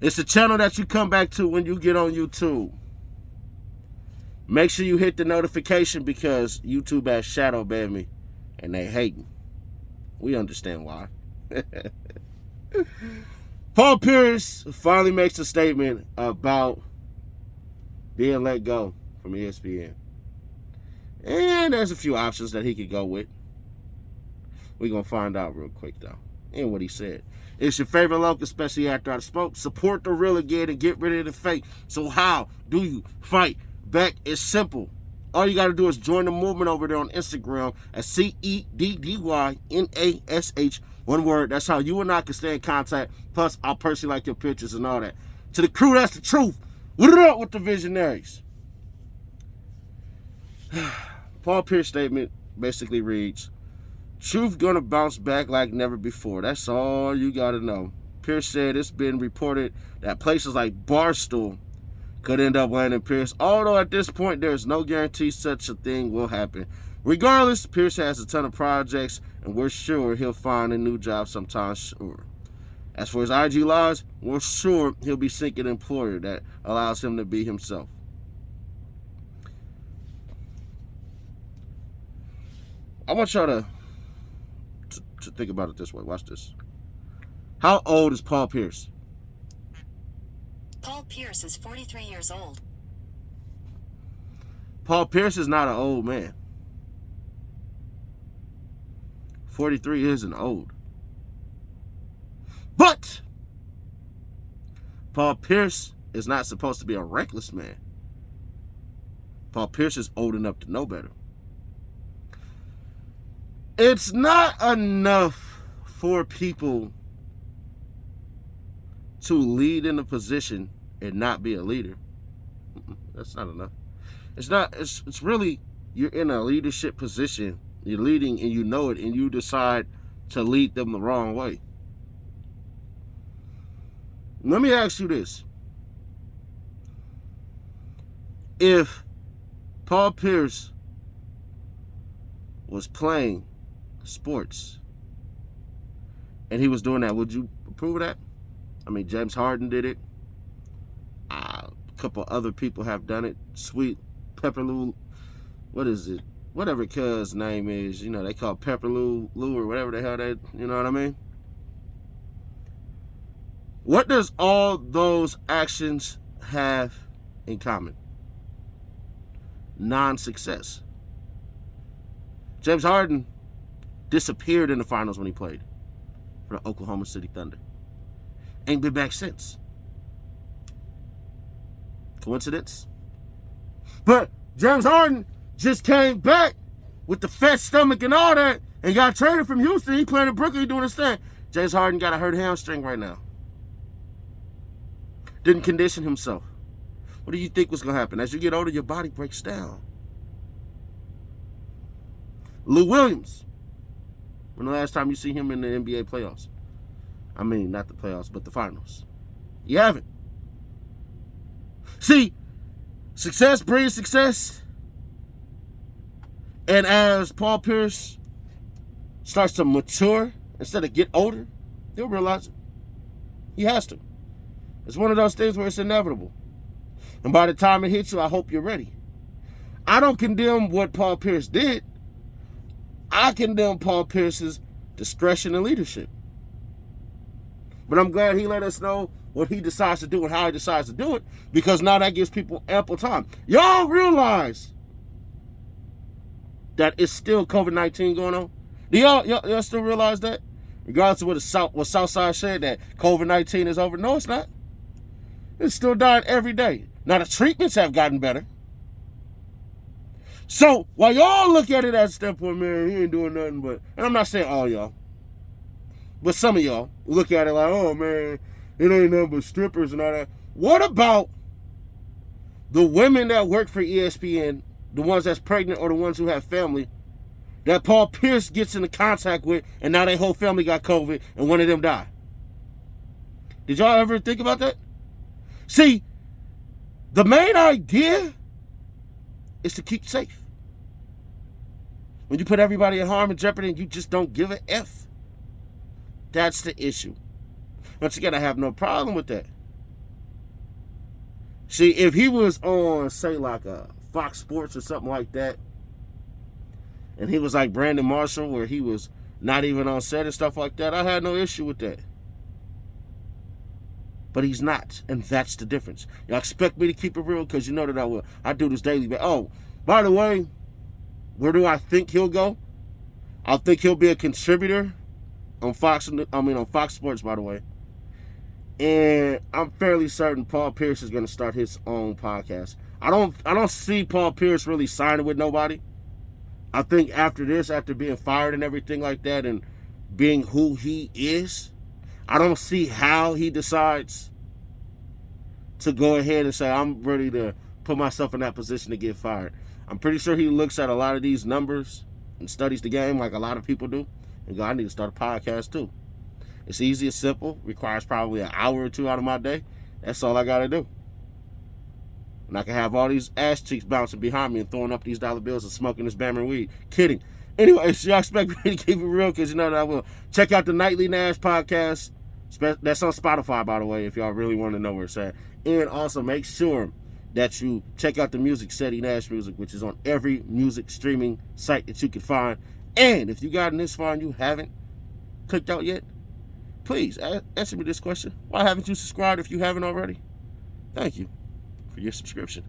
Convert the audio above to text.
It's the channel that you come back to when you get on YouTube. Make sure you hit the notification because YouTube has shadow banned me and they hate me. We understand why. Paul Peirce finally makes a statement about being let go from ESPN. And there's a few options that he could go with. We're going to find out real quick, though. And what he said. It's your favorite local, especially after I spoke. Support the real again and get rid of the fake. So how do you fight back? It's simple. All you got to do is join the movement over there on Instagram at CEDDYNASH. One word. That's how you and I can stay in contact. Plus, I'll personally like your pictures and all that. To the crew, that's the truth. What it up with the visionaries? Paul Peirce statement basically reads, truth gonna bounce back like never before. That's all you gotta know. Peirce said it's been reported that places like Barstool could end up landing Peirce, although at this point there's no guarantee such a thing will happen. Regardless, Peirce has a ton of projects and we're sure he'll find a new job sometime soon. As for his IG lives, we're sure he'll be seeking an employer that allows him to be himself. I want y'all to think about it this way. Watch this. How old is Paul Peirce? Paul Peirce is 43 years old. Paul Peirce is not an old man. 43 isn't old. But Paul Peirce is not supposed to be a reckless man. Paul Peirce is old enough to know better. It's not enough for people to lead in a position and not be a leader. That's not enough. It's really, you're in a leadership position, you're leading and you know it, and you decide to lead them the wrong way. Let me ask you this. If Paul Peirce was playing sports and he was doing that, would you approve of that? I mean, James Harden did it. A couple other people have done it. Sweet Pepperloo, what is it? Whatever cuz name is, you know, they call Pepperloo Lou or whatever the hell they, you know what I mean? What does all those actions have in common? Non-success. James Harden disappeared in the finals when he played for the Oklahoma City Thunder. Ain't been back since. Coincidence? But James Harden just came back with the fat stomach and all that and got traded from Houston. He playing in Brooklyn doing his thing. James Harden got a hurt hamstring right now. Didn't condition himself. What do you think was going to happen? As you get older, your body breaks down. Lou Williams. When the last time you see him in the NBA playoffs? I mean, not the playoffs, but the finals. You haven't. See, success breeds success. And as Paul Peirce starts to mature, instead of get older, he'll realize it. He has to. It's one of those things where it's inevitable. And by the time it hits you, I hope you're ready. I don't condemn what Paul Peirce did. I condemn Paul Peirce's discretion and leadership. But I'm glad he let us know what he decides to do and how he decides to do it, because now that gives people ample time. Y'all realize that it's still COVID-19 going on? Do y'all still realize that? Regardless of what Southside said, that COVID-19 is over. No, it's not. It's still dying every day. Now, the treatments have gotten better. So, while y'all look at it as a standpoint, man, he ain't doing nothing but, and I'm not saying all y'all, but some of y'all look at it like, oh, man, it ain't nothing but strippers and all that. What about the women that work for ESPN, the ones that's pregnant or the ones who have family, that Paul Peirce gets into contact with, and now their whole family got COVID, and one of them died? Did y'all ever think about that? See, the main idea is to keep safe. When you put everybody in harm and jeopardy and you just don't give a F, that's the issue. Once again, I have no problem with that. See, if he was on, say, like a Fox Sports or something like that, and he was like Brandon Marshall, where he was not even on set and stuff like that, I had no issue with that. But he's not, and that's the difference. Y'all expect me to keep it real? Because you know that I will. I do this daily. But oh, by the way, where do I think he'll go? I think he'll be a contributor on Fox. On Fox Sports, by the way. And I'm fairly certain Paul Peirce is going to start his own podcast. I don't see Paul Peirce really signing with nobody. I think after this, after being fired and everything like that, and being who he is, I don't see how he decides to go ahead and say, I'm ready to put myself in that position to get fired. I'm pretty sure he looks at a lot of these numbers and studies the game like a lot of people do and go, I need to start a podcast too. It's easy, it's simple, requires probably an hour or two out of my day. That's all I got to do. And I can have all these ass cheeks bouncing behind me and throwing up these dollar bills and smoking this Bammer weed. Kidding. Anyways, y'all expect me to keep it real because you know that I will. Check out the Nightly Nash podcast. That's on Spotify, by the way, if y'all really want to know where it's at. And also make sure that you check out the music, Seti Nash Music, which is on every music streaming site that you can find. And if you gotten this far and you haven't clicked out yet, please answer me this question. Why haven't you subscribed if you haven't already? Thank you for your subscription.